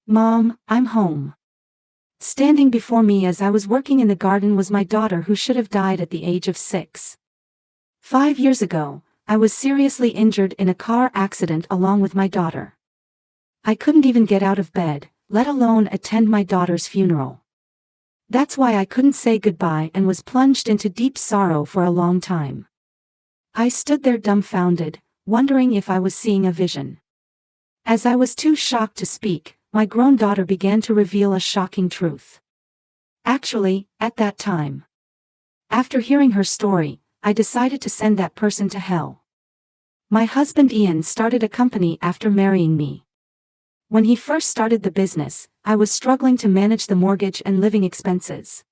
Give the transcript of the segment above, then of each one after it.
Mom, I'm home. Standing before me as I was working in the garden was my daughter who should have died at the age of 6. 5 years ago, I was seriously injured in a car accident along with my daughter. I couldn't even get out of bed, let alone attend my daughter's funeral. That's why I couldn't say goodbye and was plunged into deep sorrow for a long time. I stood there dumbfounded, wondering if I was seeing a vision. As I was too shocked to speak, my grown daughter began to reveal a shocking truth. Actually, at that time, after hearing her story, I decided to send that person to hell. My husband Ian started a company after marrying me. When he first started the business, I was struggling to manage the mortgage and living expenses.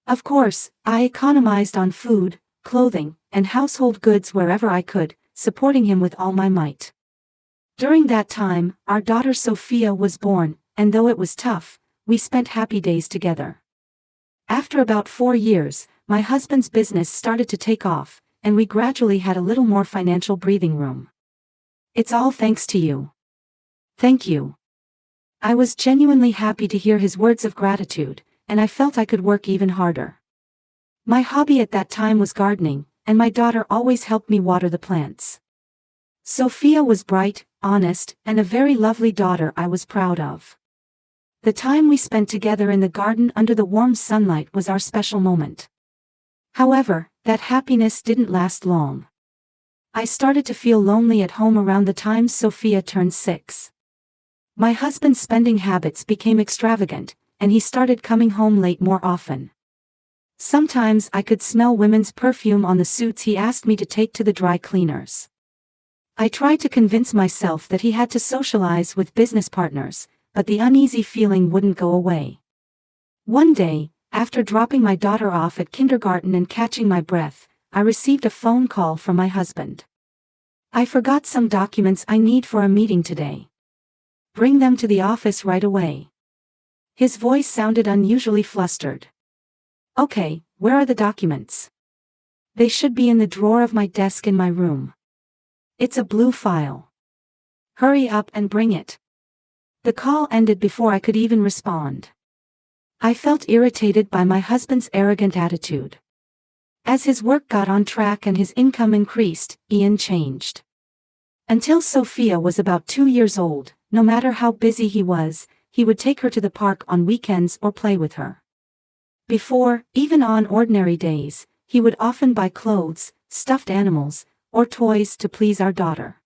Of course, I economized on food, clothing, and household goods wherever I could, supporting him with all my might. During that time, our daughter Sophia was born, and though it was tough, we spent happy days together. After about 4 years, my husband's business started to take off, and we gradually had a little more financial breathing room. It's all thanks to you. Thank you. I was genuinely happy to hear his words of gratitude, and I felt I could work even harder. My hobby at that time was gardening, and my daughter always helped me water the plants. Sophia was bright, honest, and a very lovely daughter I was proud of. The time we spent together in the garden under the warm sunlight was our special moment. However, that happiness didn't last long. I started to feel lonely at home around the time Sophia turned 6. My husband's spending habits became extravagant, and he started coming home late more often. Sometimes I could smell women's perfume on the suits he asked me to take to the dry cleaners. I tried to convince myself that he had to socialize with business partners, but the uneasy feeling wouldn't go away. One day, after dropping my daughter off at kindergarten and catching my breath, I received a phone call from my husband. I forgot some documents I need for a meeting today. Bring them to the office right away. His voice sounded unusually flustered. Okay, where are the documents? They should be in the drawer of my desk in my room. It's a blue file. Hurry up and bring it. The call ended before I could even respond. I felt irritated by my husband's arrogant attitude. As his work got on track and his income increased, Ian changed. Until Sophia was about 2 years old, no matter how busy he was, he would take her to the park on weekends or play with her. Before, even on ordinary days, he would often buy clothes, stuffed animals, or toys to please our daughter.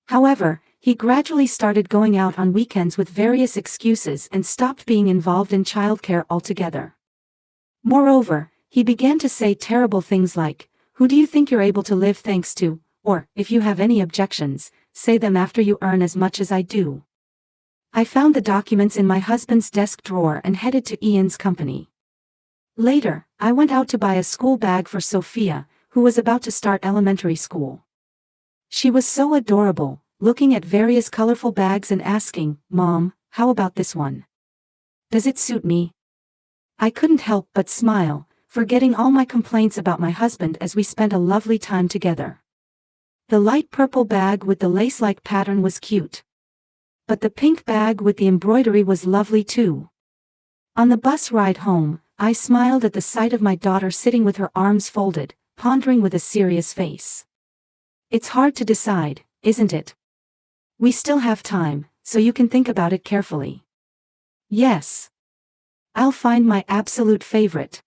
However, he gradually started going out on weekends with various excuses and stopped being involved in childcare altogether. Moreover, he began to say terrible things like, "Who do you think you're able to live thanks to?" Or, "If you have any objections, say them after you earn as much as I do." I found the documents in my husband's desk drawer and headed to Ian's company. Later, I went out to buy a school bag for Sophia, who was about to start elementary school. She was so adorable, looking at various colorful bags and asking, "Mom, how about this one? Does it suit me?" I couldn't help but smile, forgetting all my complaints about my husband as we spent a lovely time together. The light purple bag with the lace-like pattern was cute. But the pink bag with the embroidery was lovely too. On the bus ride home, I smiled at the sight of my daughter sitting with her arms folded, pondering with a serious face. It's hard to decide, isn't it? We still have time, so you can think about it carefully. Yes. I'll find my absolute favorite.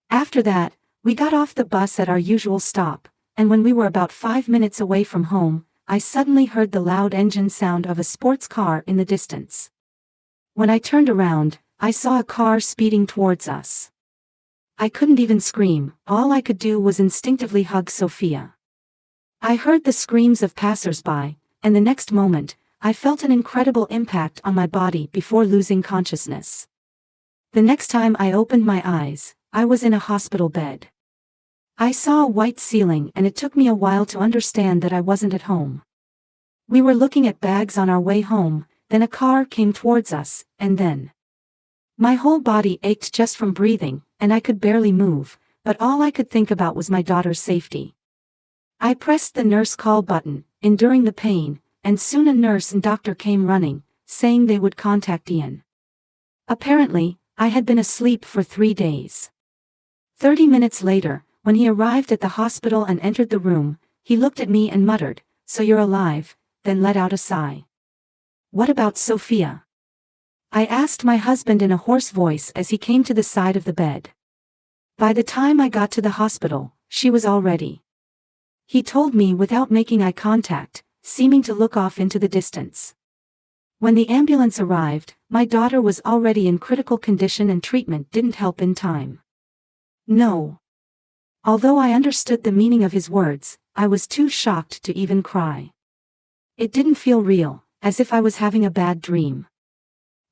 After that, we got off the bus at our usual stop, and when we were about 5 minutes away from home, I suddenly heard the loud engine sound of a sports car in the distance. When I turned around, I saw a car speeding towards us. I couldn't even scream, all I could do was instinctively hug Sophia. I heard the screams of passers-by, and the next moment, I felt an incredible impact on my body before losing consciousness. The next time I opened my eyes, I was in a hospital bed. I saw a white ceiling and it took me a while to understand that I wasn't at home. We were looking at bags on our way home, then a car came towards us, and then my whole body ached just from breathing, and I could barely move, but all I could think about was my daughter's safety. I pressed the nurse call button, enduring the pain, and soon a nurse and doctor came running, saying they would contact Ian. Apparently, I had been asleep for 3 days. 30 minutes later, when he arrived at the hospital and entered the room, he looked at me and muttered, "So you're alive," then let out a sigh. "What about Sophia?" I asked my husband in a hoarse voice as he came to the side of the bed. By the time I got to the hospital, she was already. He told me without making eye contact, seeming to look off into the distance. When the ambulance arrived, my daughter was already in critical condition and treatment didn't help in time. No. Although I understood the meaning of his words, I was too shocked to even cry. It didn't feel real, as if I was having a bad dream.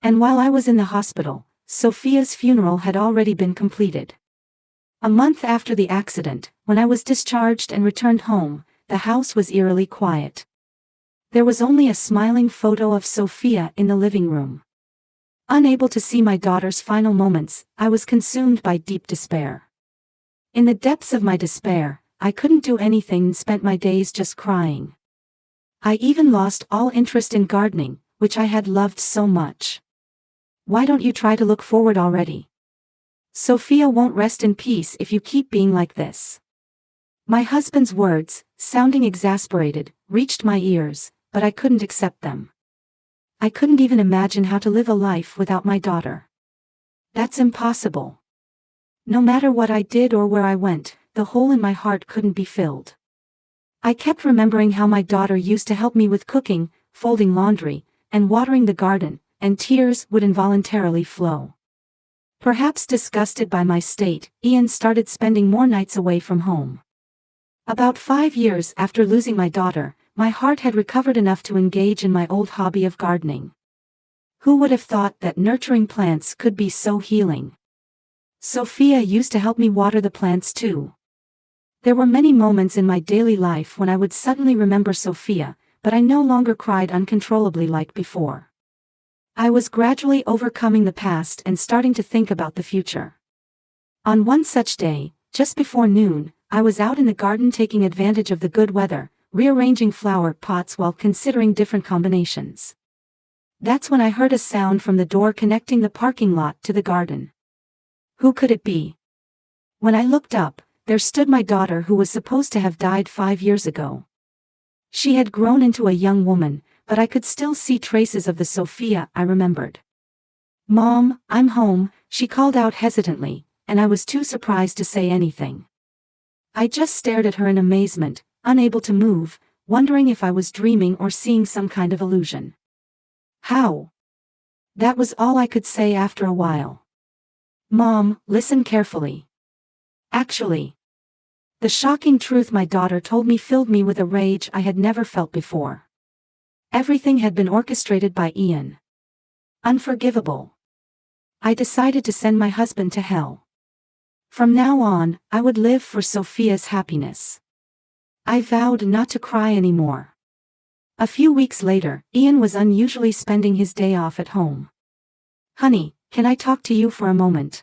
And while I was in the hospital, Sophia's funeral had already been completed. A month after the accident, when I was discharged and returned home, the house was eerily quiet. There was only a smiling photo of Sophia in the living room. Unable to see my daughter's final moments, I was consumed by deep despair. In the depths of my despair, I couldn't do anything and spent my days just crying. I even lost all interest in gardening, which I had loved so much. Why don't you try to look forward already? Sophia won't rest in peace if you keep being like this. My husband's words, sounding exasperated, reached my ears, but I couldn't accept them. I couldn't even imagine how to live a life without my daughter. That's impossible. No matter what I did or where I went, the hole in my heart couldn't be filled. I kept remembering how my daughter used to help me with cooking, folding laundry, and watering the garden, and tears would involuntarily flow. Perhaps disgusted by my state, Ian started spending more nights away from home. About 5 years after losing my daughter, my heart had recovered enough to engage in my old hobby of gardening. Who would have thought that nurturing plants could be so healing? Sophia used to help me water the plants too. There were many moments in my daily life when I would suddenly remember Sophia, but I no longer cried uncontrollably like before. I was gradually overcoming the past and starting to think about the future. On one such day, just before noon, I was out in the garden taking advantage of the good weather, rearranging flower pots while considering different combinations. That's when I heard a sound from the door connecting the parking lot to the garden. Who could it be? When I looked up, there stood my daughter who was supposed to have died 5 years ago. She had grown into a young woman, but I could still see traces of the Sophia I remembered. "Mom, I'm home," she called out hesitantly, and I was too surprised to say anything. I just stared at her in amazement, unable to move, wondering if I was dreaming or seeing some kind of illusion. "How?" That was all I could say after a while. "Mom, listen carefully. Actually." The shocking truth my daughter told me filled me with a rage I had never felt before. Everything had been orchestrated by Ian. Unforgivable. I decided to send my husband to hell. From now on, I would live for Sophia's happiness. I vowed not to cry anymore. A few weeks later, Ian was unusually spending his day off at home. "Honey, can I talk to you for a moment?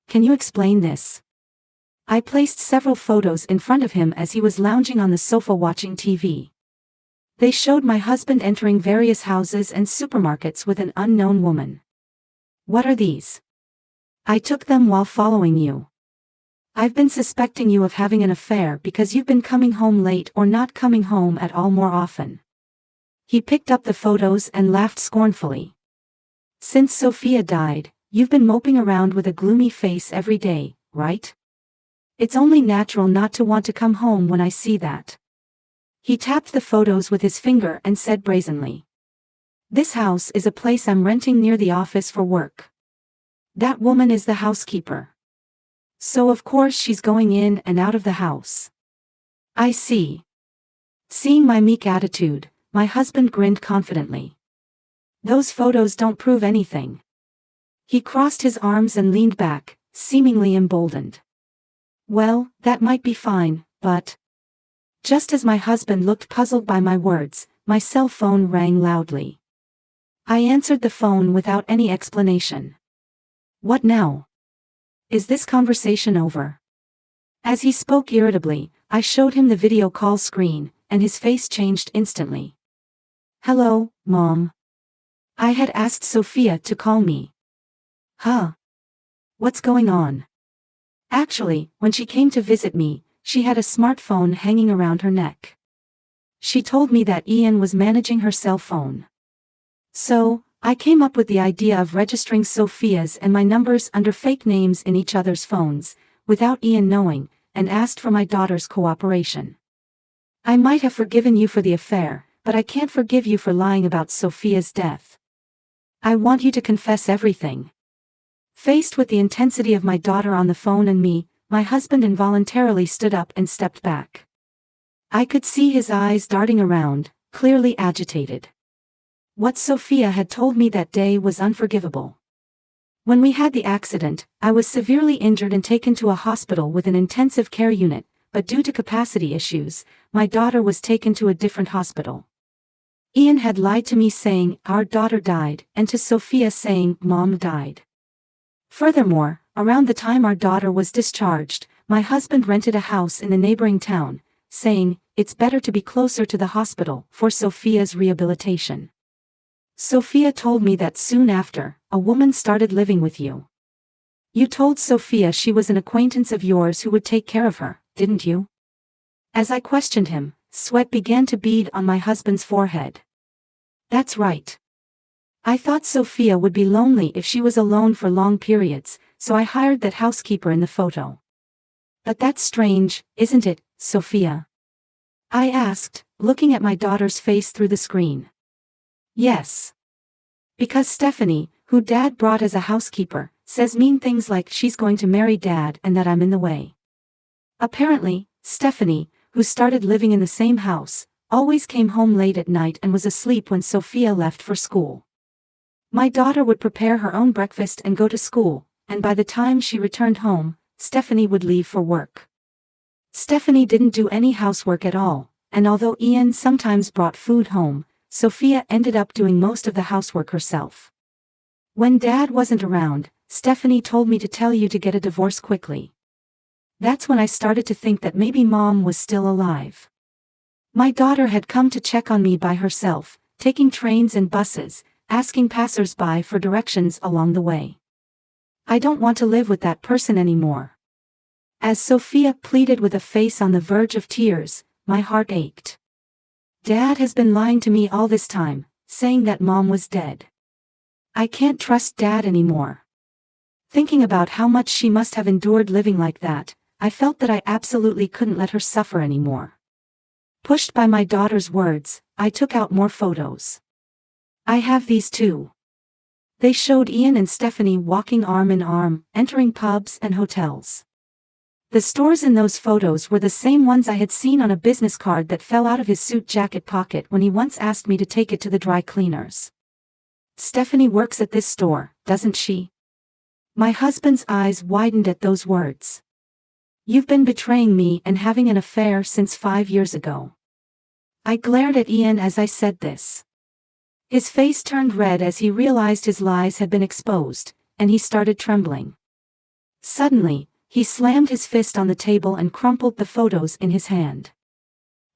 Can you explain this?" I placed several photos in front of him as he was lounging on the sofa watching TV. They showed my husband entering various houses and supermarkets with an unknown woman. "What are these?" "I took them while following you. I've been suspecting you of having an affair because you've been coming home late or not coming home at all more often." He picked up the photos and laughed scornfully. "Since Sophia died, you've been moping around with a gloomy face every day, right? It's only natural not to want to come home when I see that." He tapped the photos with his finger and said brazenly, "This house is a place I'm renting near the office for work. That woman is the housekeeper. So of course she's going in and out of the house." "I see." Seeing my meek attitude, my husband grinned confidently. "Those photos don't prove anything." He crossed his arms and leaned back, seemingly emboldened. "Well, that might be fine, but..." Just as my husband looked puzzled by my words, my cell phone rang loudly. I answered the phone without any explanation. "What now? Is this conversation over?" As he spoke irritably, I showed him the video call screen, and his face changed instantly. "Hello, Mom. I had asked Sophia to call me. Huh? What's going on? Actually, when she came to visit me, she had a smartphone hanging around her neck. She told me that Ian was managing her cell phone. So, I came up with the idea of registering Sophia's and my numbers under fake names in each other's phones, without Ian knowing, and asked for my daughter's cooperation. I might have forgiven you for the affair, but I can't forgive you for lying about Sophia's death. I want you to confess everything. Faced with the intensity of my daughter on the phone and me, my husband involuntarily stood up and stepped back. I could see his eyes darting around, clearly agitated. What Sophia had told me that day was unforgivable. When we had the accident, I was severely injured and taken to a hospital with an intensive care unit, but due to capacity issues, my daughter was taken to a different hospital. Ian had lied to me saying, "Our daughter died," and to Sophia saying, "Mom died." Furthermore, around the time our daughter was discharged, my husband rented a house in the neighboring town, saying, "It's better to be closer to the hospital for Sophia's rehabilitation." Sophia told me that soon after, a woman started living with you. You told Sophia she was an acquaintance of yours who would take care of her, didn't you? As I questioned him, sweat began to bead on my husband's forehead. That's right. I thought Sophia would be lonely if she was alone for long periods, so I hired that housekeeper in the photo. But that's strange, isn't it, Sophia? I asked, looking at my daughter's face through the screen. Yes. Because Stephanie, who Dad brought as a housekeeper, says mean things like she's going to marry Dad and that I'm in the way. Apparently, Stephanie, who started living in the same house, always came home late at night and was asleep when Sophia left for school. My daughter would prepare her own breakfast and go to school, and by the time she returned home, Stephanie would leave for work. Stephanie didn't do any housework at all, and although Ian sometimes brought food home, Sophia ended up doing most of the housework herself. When Dad wasn't around, Stephanie told me to tell you to get a divorce quickly. That's when I started to think that maybe Mom was still alive. My daughter had come to check on me by herself, taking trains and buses, asking passers-by for directions along the way. I don't want to live with that person anymore. As Sophia pleaded with a face on the verge of tears, my heart ached. Dad has been lying to me all this time, saying that Mom was dead. I can't trust Dad anymore. Thinking about how much she must have endured living like that, I felt that I absolutely couldn't let her suffer anymore. Pushed by my daughter's words, I took out more photos. I have these too. They showed Ian and Stephanie walking arm in arm, entering pubs and hotels. The stores in those photos were the same ones I had seen on a business card that fell out of his suit jacket pocket when he once asked me to take it to the dry cleaners. Stephanie works at this store, doesn't she? My husband's eyes widened at those words. You've been betraying me and having an affair since 5 years ago. I glared at Ian as I said this. His face turned red as he realized his lies had been exposed, and he started trembling. Suddenly, he slammed his fist on the table and crumpled the photos in his hand.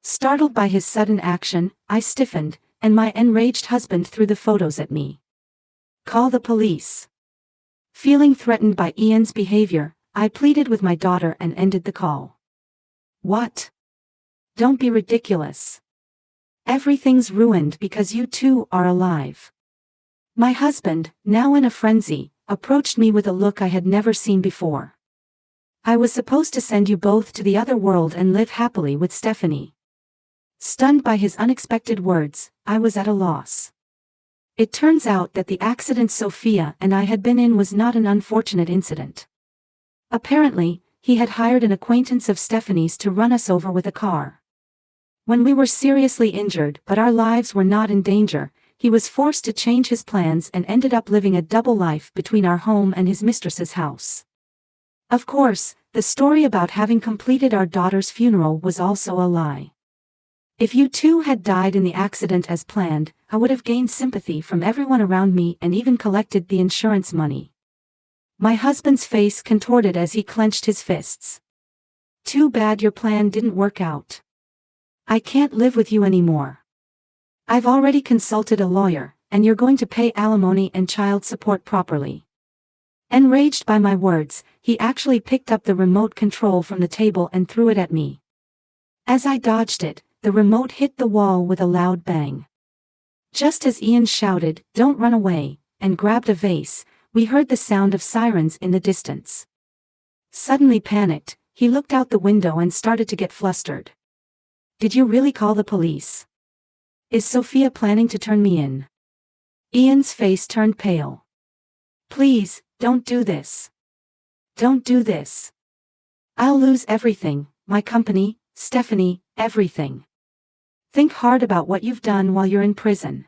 Startled by his sudden action, I stiffened, and my enraged husband threw the photos at me. Call the police. Feeling threatened by Ian's behavior, I pleaded with my daughter and ended the call. What? Don't be ridiculous. Everything's ruined because you two are alive. My husband, now in a frenzy, approached me with a look I had never seen before. I was supposed to send you both to the other world and live happily with Stephanie. Stunned by his unexpected words, I was at a loss. It turns out that the accident Sophia and I had been in was not an unfortunate incident. Apparently, he had hired an acquaintance of Stephanie's to run us over with a car. When we were seriously injured but our lives were not in danger, he was forced to change his plans and ended up living a double life between our home and his mistress's house. Of course, the story about having completed our daughter's funeral was also a lie. If you two had died in the accident as planned, I would have gained sympathy from everyone around me and even collected the insurance money. My husband's face contorted as he clenched his fists. Too bad your plan didn't work out. I can't live with you anymore. I've already consulted a lawyer, and you're going to pay alimony and child support properly." Enraged by my words, he actually picked up the remote control from the table and threw it at me. As I dodged it, the remote hit the wall with a loud bang. Just as Ian shouted, "Don't run away," and grabbed a vase, we heard the sound of sirens in the distance. Suddenly panicked, he looked out the window and started to get flustered. "Did you really call the police? Is Sophia planning to turn me in?" Ian's face turned pale. "Please, don't do this. Don't do this. I'll lose everything, my company, Stephanie, everything. Think hard about what you've done while you're in prison."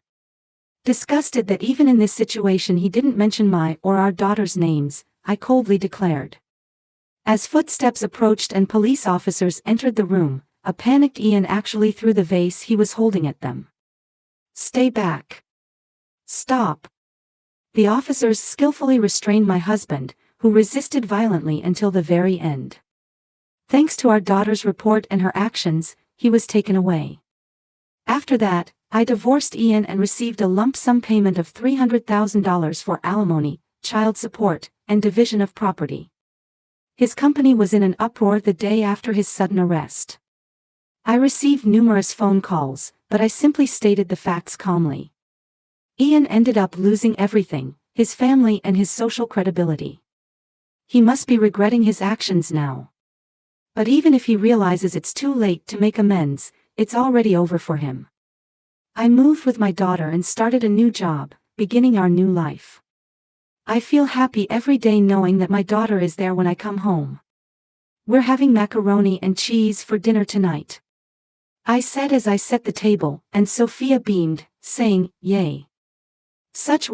Disgusted that even in this situation he didn't mention my or our daughter's names, I coldly declared. As footsteps approached and police officers entered the room, a panicked Ian actually threw the vase he was holding at them. "Stay back. Stop." The officers skillfully restrained my husband, who resisted violently until the very end. Thanks to our daughter's report and her actions, he was taken away. After that, I divorced Ian and received a lump sum payment of $300,000 for alimony, child support, and division of property. His company was in an uproar the day after his sudden arrest. I received numerous phone calls, but I simply stated the facts calmly. Ian ended up losing everything, his family and his social credibility. He must be regretting his actions now. But even if he realizes it's too late to make amends, it's already over for him. I moved with my daughter and started a new job, beginning our new life. I feel happy every day knowing that my daughter is there when I come home. "We're having macaroni and cheese for dinner tonight," I said as I set the table, and Sophia beamed, saying, "Yay." Such